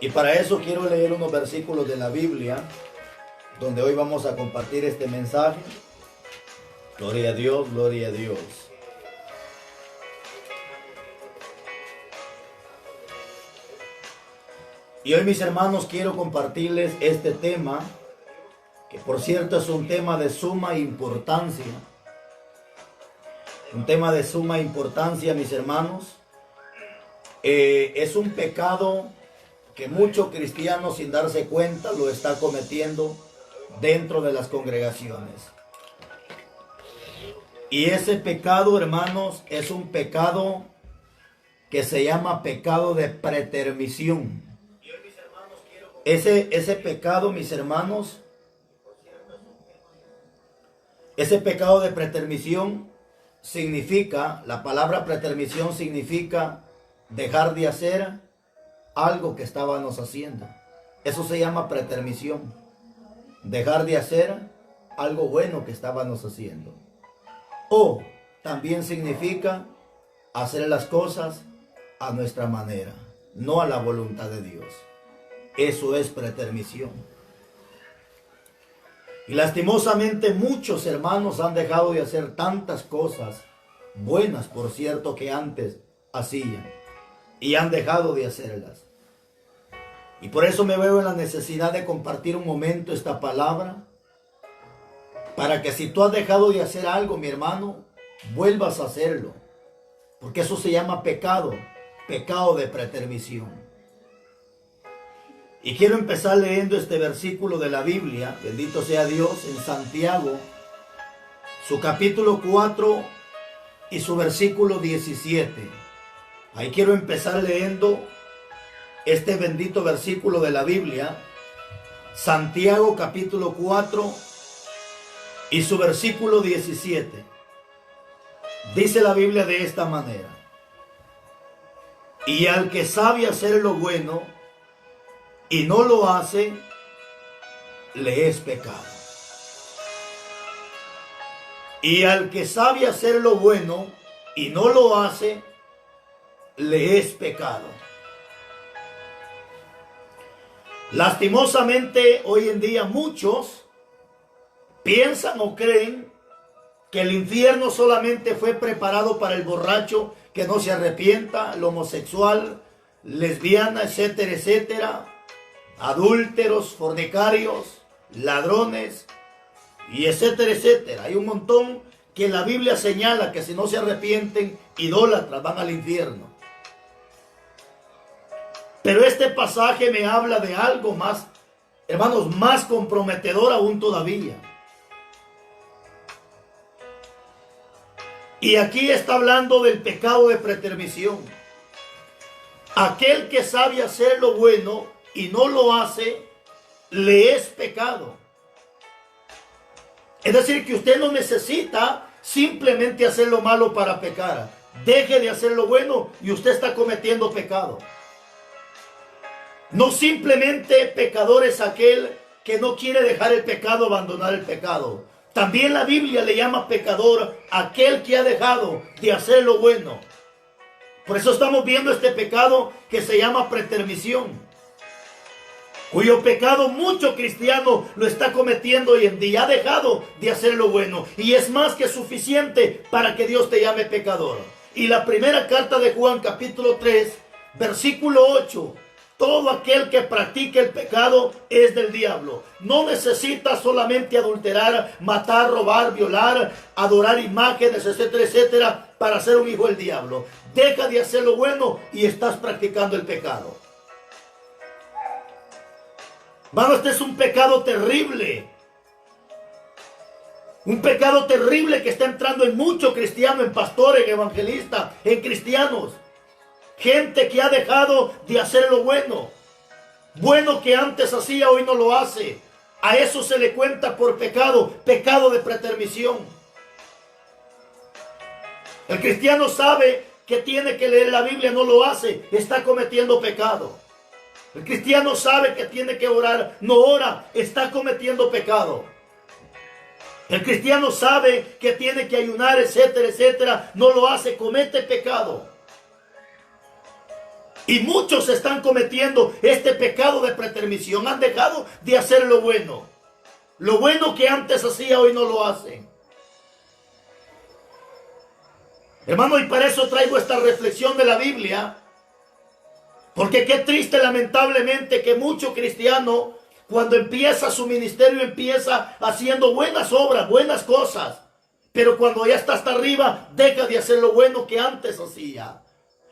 Y para eso quiero leer unos versículos de la Biblia, donde hoy vamos a compartir este mensaje. Gloria a Dios, gloria a Dios. Y hoy, mis hermanos, quiero compartirles este tema, que por cierto es un tema de suma importancia. Un tema de suma importancia, mis hermanos. Es un pecado que muchos cristianos, sin darse cuenta, lo está cometiendo dentro de las congregaciones. Y ese pecado, hermanos, es un pecado que se llama pecado de pretermisión. Ese pecado, mis hermanos, ese pecado de pretermisión significa, la palabra pretermisión significa dejar de hacer algo que estábamos haciendo. Eso se llama pretermisión. Dejar de hacer algo bueno que estábamos haciendo. O también significa hacer las cosas a nuestra manera, no a la voluntad de Dios. Eso es pretermisión. Y lastimosamente muchos hermanos han dejado de hacer tantas cosas buenas, por cierto, que antes hacían, y han dejado de hacerlas. Y por eso me veo en la necesidad de compartir un momento esta palabra, para que si tú has dejado de hacer algo, mi hermano, vuelvas a hacerlo. Porque eso se llama pecado, pecado de pretermisión. Y quiero empezar leyendo este versículo de la Biblia, bendito sea Dios, en Santiago, su capítulo 4 y su versículo 17. Ahí quiero empezar leyendo este bendito versículo de la Biblia, Santiago capítulo 4 y su versículo 17. Dice la Biblia de esta manera: y al que sabe hacer lo bueno y no lo hace, le es pecado. Y al que sabe hacer lo bueno y no lo hace, le es pecado. Lastimosamente, hoy en día muchos piensan o creen que el infierno solamente fue preparado para el borracho que no se arrepienta, el homosexual, lesbiana, etcétera, etcétera, adúlteros, fornicarios, ladrones, y etcétera, etcétera. Hay un montón que la Biblia señala que si no se arrepienten, idólatras, van al infierno. Pero este pasaje me habla de algo más, hermanos, más comprometedor aún todavía. Y aquí está hablando del pecado de pretermisión. Aquel que sabe hacer lo bueno y no lo hace, le es pecado. Es decir, que usted no necesita simplemente hacer lo malo para pecar. Deje de hacer lo bueno y usted está cometiendo pecado. No simplemente pecador es aquel que no quiere dejar el pecado, abandonar el pecado. También la Biblia le llama pecador aquel que ha dejado de hacer lo bueno. Por eso estamos viendo este pecado que se llama pretermisión, cuyo pecado mucho cristiano lo está cometiendo hoy en día. Ha dejado de hacer lo bueno y es más que suficiente para que Dios te llame pecador. Y la primera carta de Juan capítulo 3 versículo 8: todo aquel que practique el pecado es del diablo. No necesita solamente adulterar, matar, robar, violar, adorar imágenes, etcétera, etcétera, para ser un hijo del diablo. Deja de hacer lo bueno y estás practicando el pecado. Hermano, este es un pecado terrible. Un pecado terrible que está entrando en muchos cristianos, en pastores, en evangelistas, en cristianos. Gente que ha dejado de hacer lo bueno. Bueno que antes hacía, hoy no lo hace. A eso se le cuenta por pecado, pecado de pretermisión. El cristiano sabe que tiene que leer la Biblia, no lo hace, está cometiendo pecado. El cristiano sabe que tiene que orar, no ora, está cometiendo pecado. El cristiano sabe que tiene que ayunar, etcétera, etcétera, no lo hace, comete pecado. Y muchos están cometiendo este pecado de pretermisión. Han dejado de hacer lo bueno. Lo bueno que antes hacía, hoy no lo hacen. Hermano, y para eso traigo esta reflexión de la Biblia. Porque qué triste, lamentablemente, que mucho cristiano, cuando empieza su ministerio, empieza haciendo buenas obras, buenas cosas. Pero cuando ya está hasta arriba, deja de hacer lo bueno que antes hacía.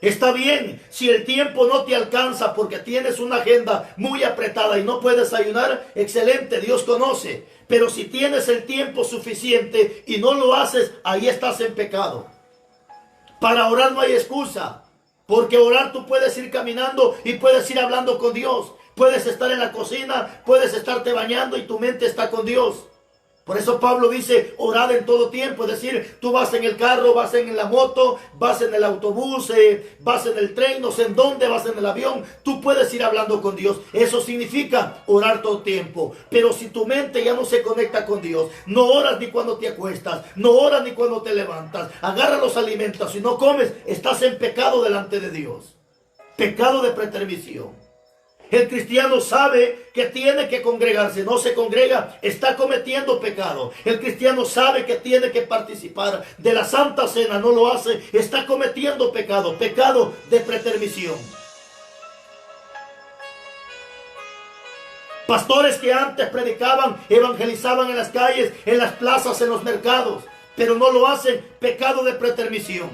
Está bien, si el tiempo no te alcanza porque tienes una agenda muy apretada y no puedes ayunar, excelente, Dios conoce. Pero si tienes el tiempo suficiente y no lo haces, ahí estás en pecado. Para orar no hay excusa, porque orar tú puedes ir caminando y puedes ir hablando con Dios. Puedes estar en la cocina, puedes estarte bañando y tu mente está con Dios. Por eso Pablo dice, orad en todo tiempo. Es decir, tú vas en el carro, vas en la moto, vas en el autobús, vas en el tren, no sé en dónde, vas en el avión. Tú puedes ir hablando con Dios. Eso significa orar todo tiempo. Pero si tu mente ya no se conecta con Dios, no oras ni cuando te acuestas, no oras ni cuando te levantas, agarra los alimentos y no comes, estás en pecado delante de Dios. Pecado de pretermisión. El cristiano sabe que tiene que congregarse, no se congrega, está cometiendo pecado. El cristiano sabe que tiene que participar de la Santa Cena, no lo hace, está cometiendo pecado, pecado de pretermisión. Pastores que antes predicaban, evangelizaban en las calles, en las plazas, en los mercados, pero no lo hacen, pecado de pretermisión.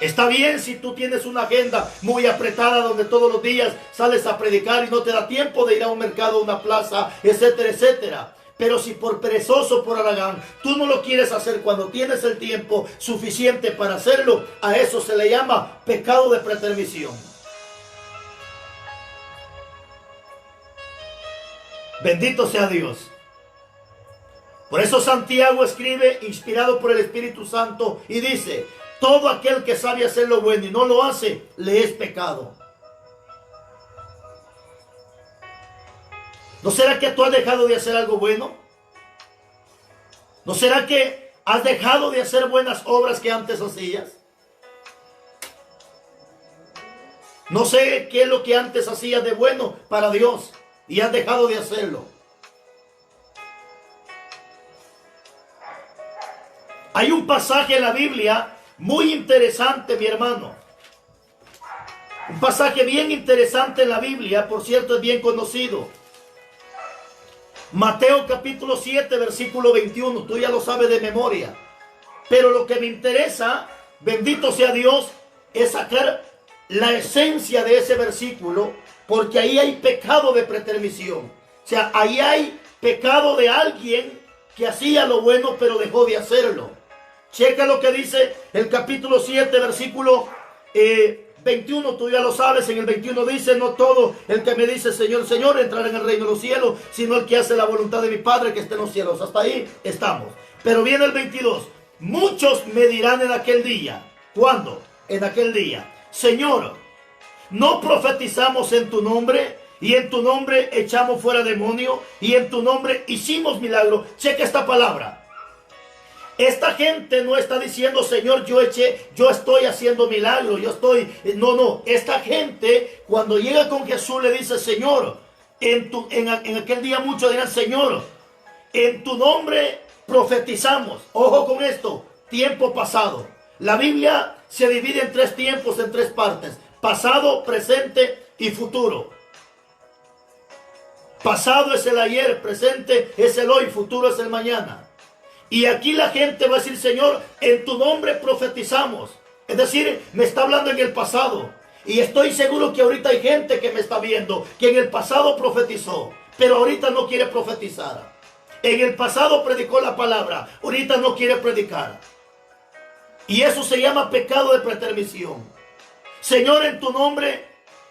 Está bien si tú tienes una agenda muy apretada donde todos los días sales a predicar y no te da tiempo de ir a un mercado, a una plaza, etcétera, etcétera. Pero si por perezoso, por haragán, tú no lo quieres hacer cuando tienes el tiempo suficiente para hacerlo, a eso se le llama pecado de pretermisión. Bendito sea Dios. Por eso Santiago escribe, inspirado por el Espíritu Santo, y dice: todo aquel que sabe hacer lo bueno y no lo hace, le es pecado. ¿No será que tú has dejado de hacer algo bueno? ¿No será que has dejado de hacer buenas obras que antes hacías? No sé qué es lo que antes hacías de bueno para Dios y has dejado de hacerlo. Hay un pasaje en la Biblia muy interesante, mi hermano. Un pasaje bien interesante en la Biblia, por cierto, es bien conocido. Mateo capítulo 7, versículo 21. Tú ya lo sabes de memoria. Pero lo que me interesa, bendito sea Dios, es sacar la esencia de ese versículo, porque ahí hay pecado de pretermisión. O sea, ahí hay pecado de alguien que hacía lo bueno, pero dejó de hacerlo. Checa lo que dice el capítulo 7, versículo 21, tú ya lo sabes. En el 21 dice: no todo el que me dice Señor, Señor entrará en el reino de los cielos, sino el que hace la voluntad de mi Padre que está en los cielos. Hasta ahí estamos. Pero viene el 22. Muchos me dirán en aquel día. ¿Cuándo? En aquel día: Señor, ¿no profetizamos en tu nombre? Y en tu nombre echamos fuera demonios, y en tu nombre hicimos milagros. Checa esta palabra. Esta gente no está diciendo: Señor, yo estoy haciendo milagros, No. Esta gente, cuando llega con Jesús, le dice: Señor, en aquel día muchos dirán: Señor, en tu nombre profetizamos. Ojo con esto, tiempo pasado. La Biblia se divide en tres tiempos, en tres partes: pasado, presente y futuro. Pasado es el ayer, presente es el hoy, futuro es el mañana. Y aquí la gente va a decir: Señor, en tu nombre profetizamos. Es decir, me está hablando en el pasado. Y estoy seguro que ahorita hay gente que me está viendo, que en el pasado profetizó, pero ahorita no quiere profetizar. En el pasado predicó la palabra, ahorita no quiere predicar. Y eso se llama pecado de pretermisión. Señor, en tu nombre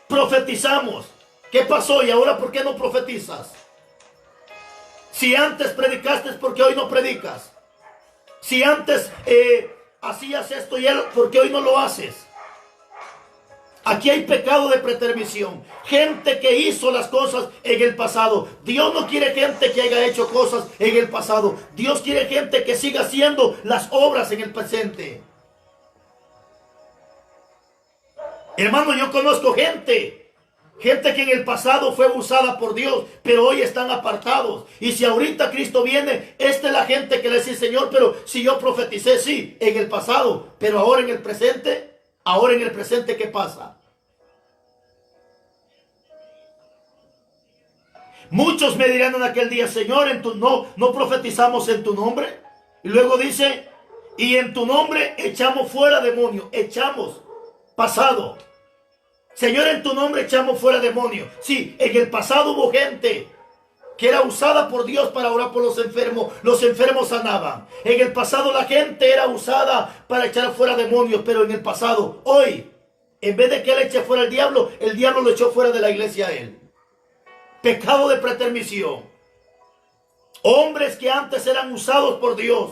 profetizamos. ¿Qué pasó? ¿Y ahora por qué no profetizas? Si antes predicaste, ¿por qué hoy no predicas? Si antes hacías esto y él, ¿por qué hoy no lo haces? Aquí hay pecado de pretermisión. Gente que hizo las cosas en el pasado. Dios no quiere gente que haya hecho cosas en el pasado. Dios quiere gente que siga haciendo las obras en el presente. Hermano, yo conozco gente que en el pasado fue usada por Dios, pero hoy están apartados. Y si ahorita Cristo viene, esta es la gente que le dice, Señor, pero si yo profeticé, sí, en el pasado, pero ahora en el presente, ¿qué pasa? Muchos me dirán en aquel día, Señor, no profetizamos en tu nombre. Y luego dice, y en tu nombre echamos fuera demonios. Echamos, pasado. Señor, en tu nombre echamos fuera demonios. Sí, en el pasado hubo gente que era usada por Dios para orar por los enfermos sanaban. En el pasado la gente era usada para echar fuera demonios, pero en el pasado, hoy, en vez de que él eche fuera el diablo lo echó fuera de la iglesia a él. Pecado de pretermisión. Hombres que antes eran usados por Dios,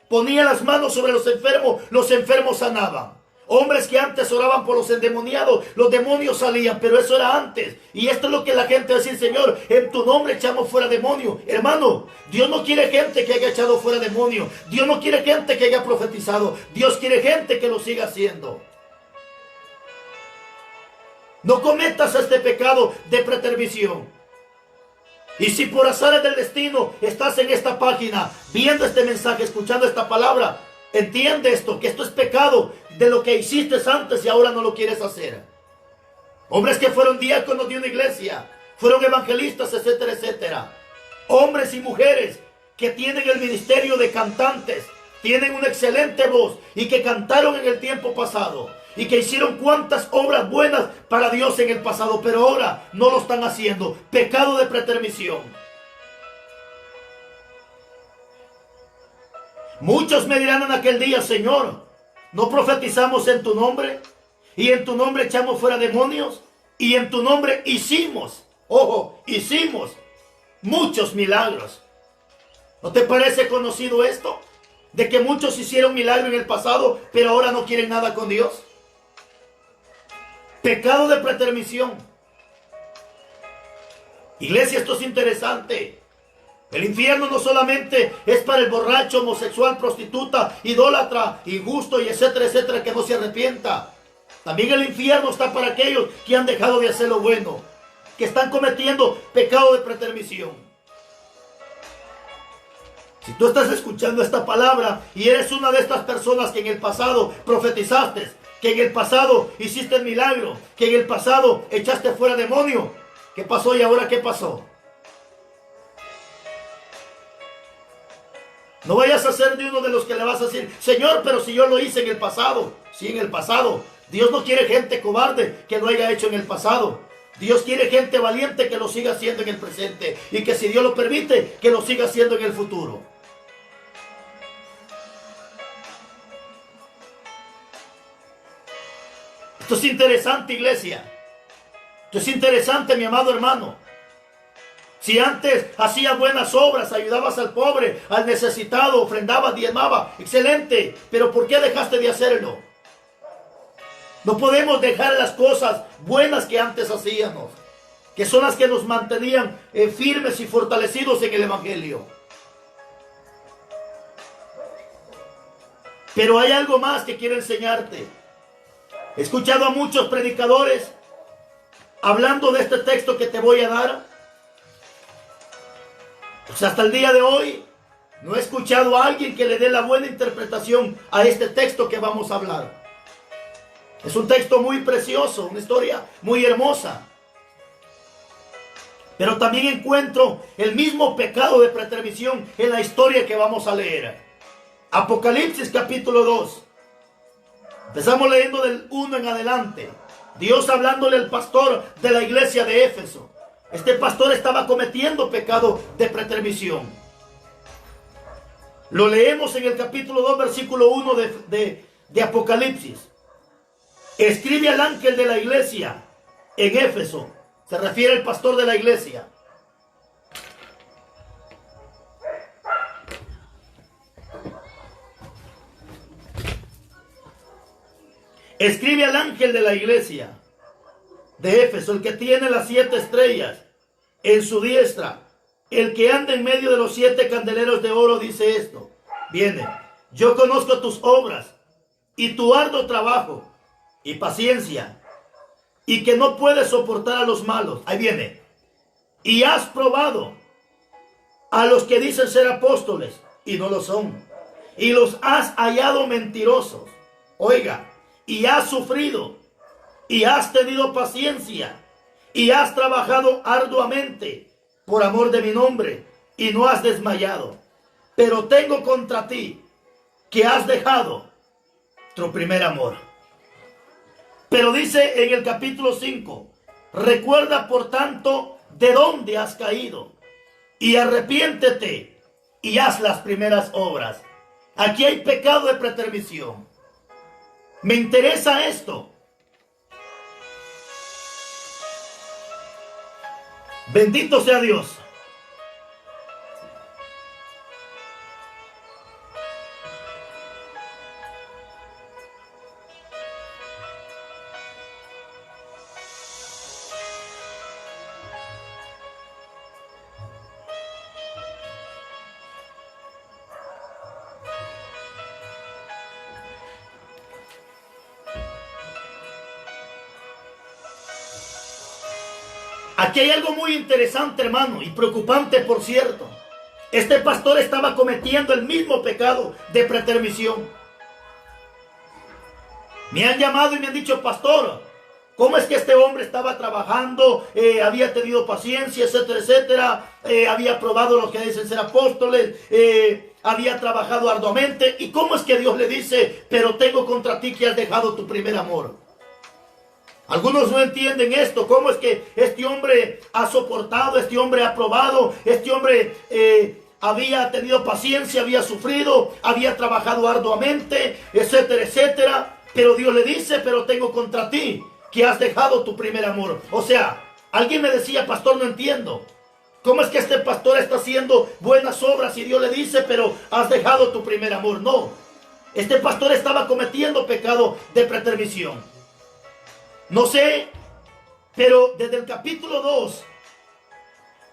ponían las manos sobre los enfermos sanaban. Hombres que antes oraban por los endemoniados, los demonios salían, pero eso era antes. Y esto es lo que la gente va a decir, Señor, en tu nombre echamos fuera demonios. Hermano, Dios no quiere gente que haya echado fuera demonios. Dios no quiere gente que haya profetizado. Dios quiere gente que lo siga haciendo. No cometas este pecado de pretermisión. Y si por azares del destino estás en esta página, viendo este mensaje, escuchando esta palabra, entiende esto, que esto es pecado de lo que hiciste antes y ahora no lo quieres hacer. Hombres que fueron diáconos de una iglesia, fueron evangelistas, etcétera, etcétera. Hombres y mujeres que tienen el ministerio de cantantes, tienen una excelente voz y que cantaron en el tiempo pasado. Y que hicieron cuantas obras buenas para Dios en el pasado, pero ahora no lo están haciendo. Pecado de pretermisión. Muchos me dirán en aquel día, Señor, ¿no profetizamos en tu nombre? Y en tu nombre echamos fuera demonios. Y en tu nombre hicimos muchos milagros. ¿No te parece conocido esto? De que muchos hicieron milagros en el pasado, pero ahora no quieren nada con Dios. Pecado de pretermisión. Iglesia, esto es interesante. El infierno no solamente es para el borracho, homosexual, prostituta, idólatra, injusto y etcétera, etcétera, que no se arrepienta. También el infierno está para aquellos que han dejado de hacer lo bueno, que están cometiendo pecado de pretermisión. Si tú estás escuchando esta palabra y eres una de estas personas que en el pasado profetizaste, que en el pasado hiciste el milagro, que en el pasado echaste fuera demonio, ¿qué pasó y ahora qué pasó? No vayas a ser de uno de los que le vas a decir, Señor, pero si yo lo hice en el pasado. Sí, en el pasado. Dios no quiere gente cobarde que lo haya hecho en el pasado. Dios quiere gente valiente que lo siga haciendo en el presente. Y que si Dios lo permite, que lo siga haciendo en el futuro. Esto es interesante, iglesia. Esto es interesante, mi amado hermano. Si antes hacías buenas obras, ayudabas al pobre, al necesitado, ofrendabas, diezmabas, excelente. Pero ¿por qué dejaste de hacerlo? No podemos dejar las cosas buenas que antes hacíamos, que son las que nos mantenían firmes y fortalecidos en el Evangelio. Pero hay algo más que quiero enseñarte. He escuchado a muchos predicadores hablando de este texto que te voy a dar. Pues hasta el día de hoy no he escuchado a alguien que le dé la buena interpretación a este texto que vamos a hablar. Es un texto muy precioso, una historia muy hermosa. Pero también encuentro el mismo pecado de pretermisión en la historia que vamos a leer. Apocalipsis capítulo 2. Empezamos leyendo del 1 en adelante. Dios hablándole al pastor de la iglesia de Éfeso. Este pastor estaba cometiendo pecado de pretermisión. Lo leemos en el capítulo 2, versículo 1 de Apocalipsis. Escribe al ángel de la iglesia en Éfeso. Se refiere al pastor de la iglesia. Escribe al ángel de la iglesia de Éfeso, el que tiene las 7 estrellas en su diestra, el que anda en medio de los 7 candeleros de oro, dice esto. Viene, yo conozco tus obras y tu arduo trabajo y paciencia, y que no puedes soportar a los malos. Ahí viene. Y has probado a los que dicen ser apóstoles y no lo son. Y los has hallado mentirosos. Oiga, y has sufrido y has tenido paciencia y has trabajado arduamente por amor de mi nombre y no has desmayado. Pero tengo contra ti que has dejado tu primer amor. Pero dice en el capítulo 5, recuerda por tanto de dónde has caído y arrepiéntete y haz las primeras obras. Aquí hay pecado de pretermisión. Me interesa esto. Bendito sea Dios. Aquí hay algo muy interesante, hermano, y preocupante, por cierto. Este pastor estaba cometiendo el mismo pecado de pretermisión. Me han llamado y me han dicho, pastor, ¿cómo es que este hombre estaba trabajando? Había tenido paciencia, etcétera, etcétera. Había probado los que dicen ser apóstoles. Había trabajado arduamente. ¿Y cómo es que Dios le dice, pero tengo contra ti que has dejado tu primer amor? Algunos no entienden esto. ¿Cómo es que este hombre ha soportado, este hombre ha probado, este hombre había tenido paciencia, había sufrido, había trabajado arduamente, etcétera, etcétera? Pero Dios le dice, pero tengo contra ti que has dejado tu primer amor. O sea, alguien me decía, pastor, no entiendo. ¿Cómo es que este pastor está haciendo buenas obras y Dios le dice, pero has dejado tu primer amor? No, este pastor estaba cometiendo pecado de pretermisión. No sé, pero desde el capítulo 2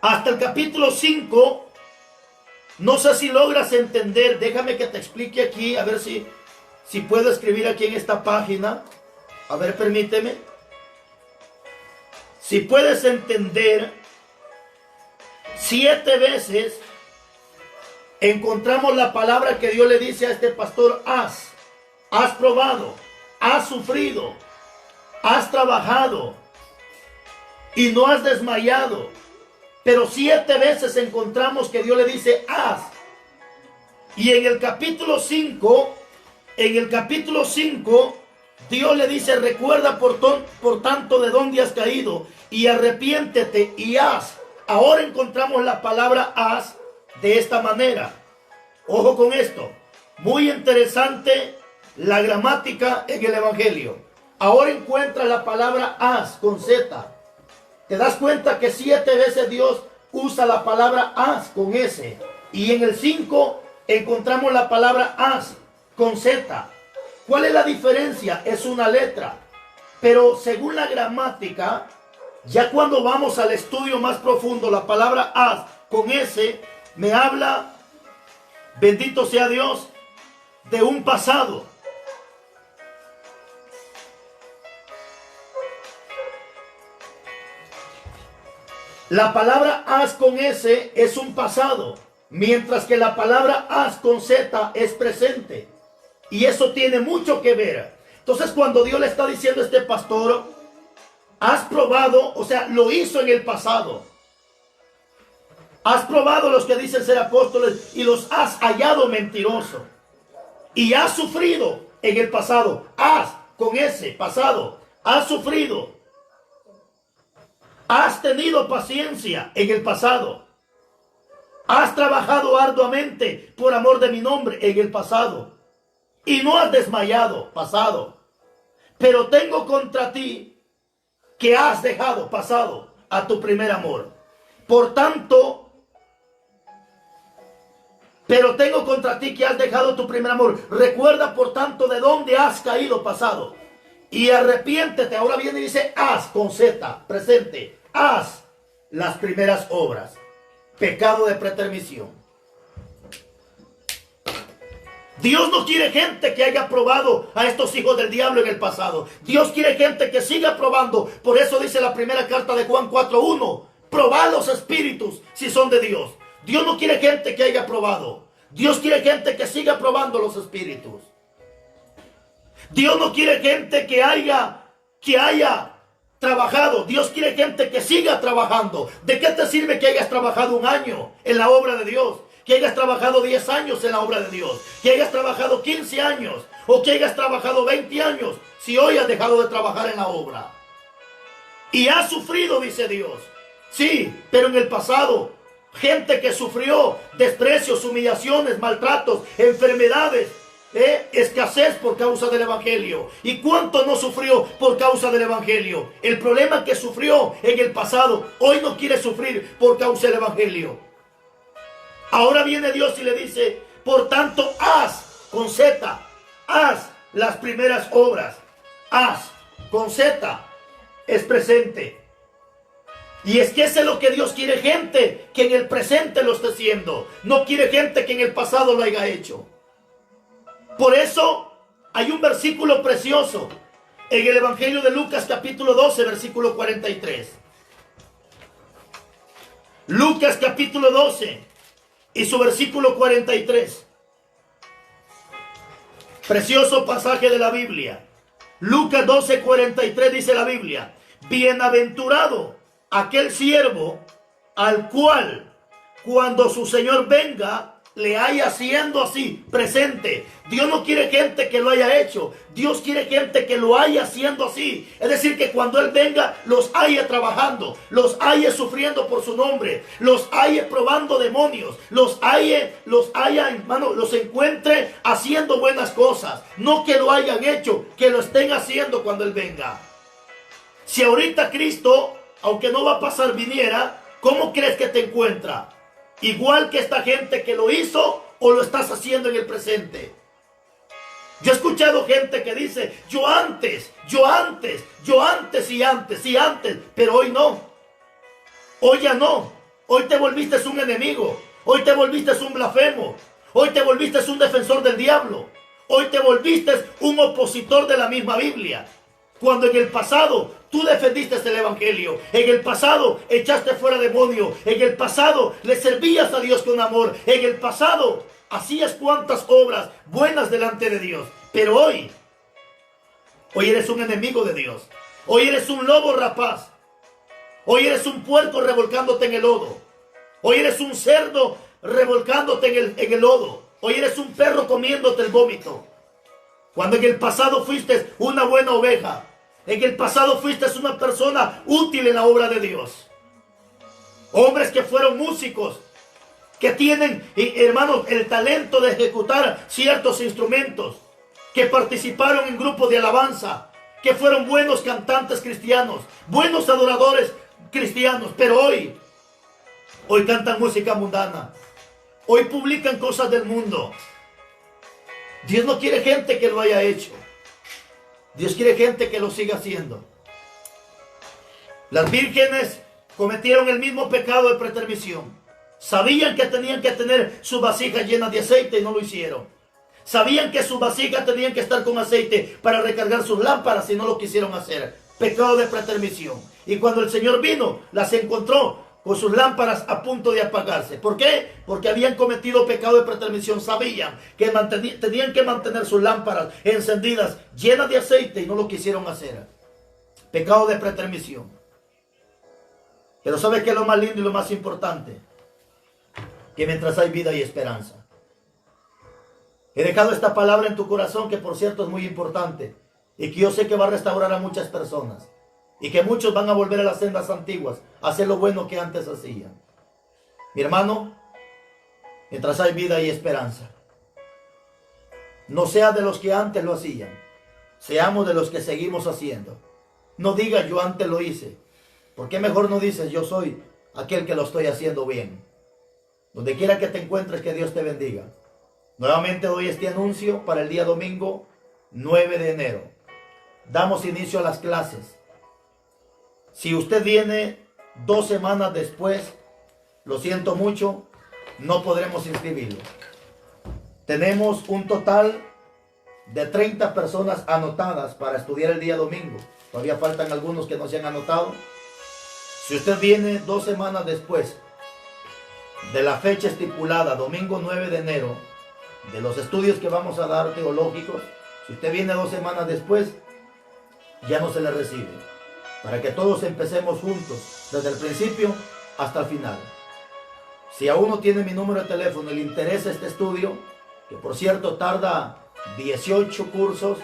hasta el capítulo 5, no sé si logras entender. Déjame que te explique aquí, a ver si puedo escribir aquí en esta página. A ver, permíteme. Si puedes entender, 7 veces encontramos la palabra que Dios le dice a este pastor, has probado, has sufrido, has trabajado y no has desmayado. Pero 7 veces encontramos que Dios le dice, haz. Y en el capítulo 5, Dios le dice, recuerda por tanto de dónde has caído y arrepiéntete y haz. Ahora encontramos la palabra haz de esta manera. Ojo con esto. Muy interesante la gramática en el Evangelio. Ahora encuentra la palabra haz con Z. Te das cuenta que 7 veces Dios usa la palabra haz con S. Y en el 5 encontramos la palabra haz con Z. ¿Cuál es la diferencia? Es una letra. Pero según la gramática, ya cuando vamos al estudio más profundo, la palabra haz con S me habla, bendito sea Dios, de un pasado. La palabra haz con S es un pasado, mientras que la palabra haz con Z es presente. Y eso tiene mucho que ver. Entonces, cuando Dios le está diciendo a este pastor, has probado, o sea, lo hizo en el pasado. Has probado los que dicen ser apóstoles y los has hallado mentirosos. Y has sufrido en el pasado. Has con S, pasado. Has sufrido. Has tenido paciencia en el pasado. Has trabajado arduamente por amor de mi nombre en el pasado. Y no has desmayado, pasado. Pero tengo contra ti que has dejado, pasado, a tu primer amor. Por tanto, pero tengo contra ti que has dejado tu primer amor. Recuerda, por tanto, de dónde has caído, pasado. Y arrepiéntete. Ahora viene y dice, haz con Z, presente. Haz las primeras obras. Pecado de pretermisión. Dios no quiere gente que haya probado a estos hijos del diablo en el pasado. Dios quiere gente que siga probando. Por eso dice la primera carta de Juan 4:1. Probad los espíritus si son de Dios. Dios no quiere gente que haya probado. Dios quiere gente que siga probando los espíritus. Dios no quiere gente que haya trabajado. Dios quiere gente que siga trabajando. ¿De qué te sirve que hayas trabajado 1 año en la obra de Dios? Que hayas trabajado 10 años en la obra de Dios. Que hayas trabajado 15 años. O que hayas trabajado 20 años. Si hoy has dejado de trabajar en la obra. Y has sufrido, dice Dios. Sí, pero en el pasado, gente que sufrió desprecios, humillaciones, maltratos, enfermedades, escasez por causa del evangelio. ¿Y cuánto no sufrió por causa del evangelio? El problema que sufrió en el pasado, hoy no quiere sufrir por causa del evangelio. Ahora viene Dios y le dice, por tanto, haz, con Z, haz las primeras obras. Haz, con Z, es presente. Y es que eso es lo que Dios quiere, gente que en el presente lo esté haciendo. No quiere gente que en el pasado lo haya hecho. Por eso hay un versículo precioso en el Evangelio de Lucas capítulo 12, versículo 43. Lucas capítulo 12 y su versículo 43. Precioso pasaje de la Biblia. Lucas 12, 43 dice la Biblia: bienaventurado aquel siervo al cual cuando su Señor venga le haya haciendo así, presente. Dios no quiere gente que lo haya hecho. Dios quiere gente que lo haya haciendo así. Es decir, que cuando Él venga, los haya trabajando, los haya sufriendo por su nombre, los haya probando demonios, los haya, hermano, los encuentre haciendo buenas cosas. No que lo hayan hecho, que lo estén haciendo cuando Él venga. Si ahorita Cristo, aunque no va a pasar, viniera, ¿cómo crees que te encuentra? Igual que esta gente que lo hizo, o lo estás haciendo en el presente. Yo he escuchado gente que dice, yo antes, pero hoy no. Hoy ya no. Hoy te volviste un enemigo. Hoy te volviste un blasfemo. Hoy te volviste un defensor del diablo. Hoy te volviste un opositor de la misma Biblia. Cuando en el pasado tú defendiste el evangelio, en el pasado echaste fuera demonio, en el pasado le servías a Dios con amor, en el pasado hacías cuantas obras buenas delante de Dios. Pero hoy eres un enemigo de Dios. Hoy eres un lobo rapaz. Hoy eres un puerco revolcándote en el lodo. Hoy eres un cerdo revolcándote en el lodo. Hoy eres un perro comiéndote el vómito. Cuando en el pasado fuiste una buena oveja. En el pasado fuiste una persona útil en la obra de Dios. Hombres que fueron músicos, que tienen, hermanos, el talento de ejecutar ciertos instrumentos, que participaron en grupos de alabanza, que fueron buenos cantantes cristianos, buenos adoradores cristianos, pero hoy cantan música mundana. Hoy publican cosas del mundo. Dios no quiere gente que lo haya hecho. Dios quiere gente que lo siga haciendo. Las vírgenes cometieron el mismo pecado de pretermisión. Sabían que tenían que tener su vasija llena de aceite y no lo hicieron. Sabían que sus vasijas tenían que estar con aceite para recargar sus lámparas y no lo quisieron hacer. Pecado de pretermisión. Y cuando el Señor vino, las encontró con sus lámparas a punto de apagarse. ¿Por qué? Porque habían cometido pecado de pretermisión. Sabían que tenían que mantener sus lámparas encendidas, llenas de aceite, y no lo quisieron hacer. Pecado de pretermisión. Pero ¿sabes qué es lo más lindo y lo más importante? Que mientras hay vida y esperanza. He dejado esta palabra en tu corazón, que por cierto es muy importante, y que yo sé que va a restaurar a muchas personas. Y que muchos van a volver a las sendas antiguas, a hacer lo bueno que antes hacían. Mi hermano, mientras hay vida y esperanza, no sea de los que antes lo hacían, seamos de los que seguimos haciendo. No diga yo antes lo hice. ¿Por qué mejor no dices yo soy aquel que lo estoy haciendo bien? Donde quiera que te encuentres, que Dios te bendiga. Nuevamente doy este anuncio para el día domingo 9 de enero. Damos inicio a las clases. Si usted viene 2 semanas después, lo siento mucho, no podremos inscribirlo. Tenemos un total de 30 personas anotadas para estudiar el día domingo. Todavía faltan algunos que no se han anotado. Si usted viene 2 semanas después de la fecha estipulada, domingo 9 de enero, de los estudios que vamos a dar teológicos, si usted viene 2 semanas después, ya no se le recibe. Para que todos empecemos juntos, desde el principio hasta el final. Si aún no tiene mi número de teléfono y le interesa este estudio, que por cierto tarda 18 cursos,